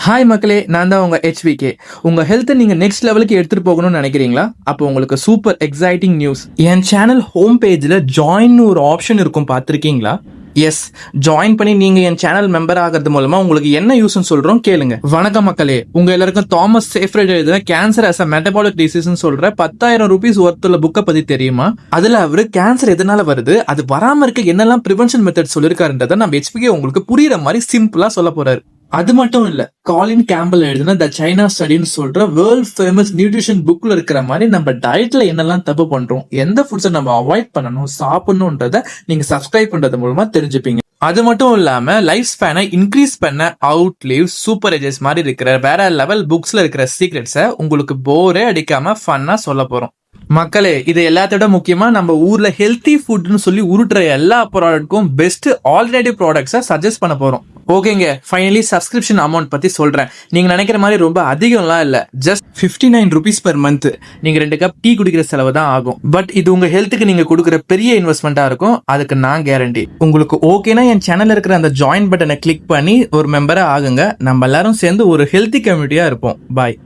Hi மக்களே, நான் தான் உங்க HVK. உங்க ஹெல்த்தை நீங்க நெக்ஸ்ட் லெவலுக்கு எடுத்துட்டு போகணும்னு நினைக்கிறீங்களா? அப்போ உங்களுக்கு சூப்பர் எக்ஸைட்டிங் நியூஸ். என் சேனல் ஹோம் பேஜ்ல ஜாயின் ஒரு ஆப்ஷன் இருக்கும், பார்த்துருக்கீங்களா? எஸ், ஜாயின் பண்ணி நீங்க என் சேனல் மெம்பர் ஆகிறது மூலமா உங்களுக்கு என்ன யூஸ்ன்னு சொல்றோம் கேளுங்க. வணக்கம் மக்களே, உங்க எல்லாருக்கும் தாமஸ் சேஃப்ரைட் எழுதின cancer as a metabolic disease சொல்ற 10,000 ரூபீஸ் ஒர்த்துள்ள புக்கை பத்தி தெரியுமா? அதுல அவரு கேன்சர் எதனால வருது, அது வராம இருக்க என்னெல்லாம் ப்ரிவென்ஷன் மெத்தட் சொல்லிருக்காருன்றத நம்ம HVK உங்களுக்கு புரியுற மாதிரி சிம்பிளா சொல்ல போறாரு. அது மட்டும் இல்ல, காலின் கேம்பல் எழுதின த சைனா ஸ்டடின்னு சொல்ற வேர்ல்ட் ஃபேமஸ் நியூட்ரிஷன் புக்ல இருக்கிற மாதிரி நம்ம டயட்ல என்னெல்லாம் தப்பு பண்றோம், எந்த ஃபுட்ஸை நம்ம அவாய்ட் பண்ணணும் சாப்பிடணும்ன்றத நீங்க சப்ஸ்கிரைப் பண்றது மூலமா தெரிஞ்சுப்பீங்க. அது மட்டும் இல்லாம லைஃப் ஸ்பேனை இன்க்ரீஸ் பண்ண அவுட்லிவ் சூப்பர் ஏஜஸ் மாதிரி இருக்கிற வேற லெவல் புக்ஸ்ல இருக்கிற சீக்ரெட்ஸை உங்களுக்கு போரே அடிக்காம ஃபன்னா சொல்ல போறோம். மக்களே, இது எல்லாத்தோட முக்கியமா நம்ம ஊர்ல ஹெல்த்தி ஃபுட்னு சொல்லி உருட்டுற எல்லா ப்ராடக்ட்க்கும் பெஸ்ட் ஆல்டர்னேட்டிவ் ப்ராடக்ட்ஸை சஜஸ்ட் பண்ண போறோம். ஓகேங்க, ஃபைனலி சப்ஸ்கிரிப்ஷன் அமௌண்ட் பத்தி சொல்றேன். நீங்க நினைக்கிற மாதிரி ரொம்ப அதிகம்லாம் இல்ல, ஜஸ்ட் 59 ரூபீஸ் பெர் மந்த். நீங்க 2 கப் டீ குடிக்கிற செலவு தான் ஆகும். பட் இது உங்க ஹெல்த்துக்கு நீங்க கொடுக்குற பெரிய இன்வெஸ்ட்மெண்டா இருக்கும், அதுக்கு நான் கேரண்டி. உங்களுக்கு ஓகேனா என் சேனல்ல இருக்கிற அந்த ஜாயின் பட்டனை கிளிக் பண்ணி ஒரு மெம்பரா ஆகுங்க. நம்ம எல்லாரும் சேர்ந்து ஒரு ஹெல்த்தி கம்யூனிட்டியா இருப்போம். பாய்.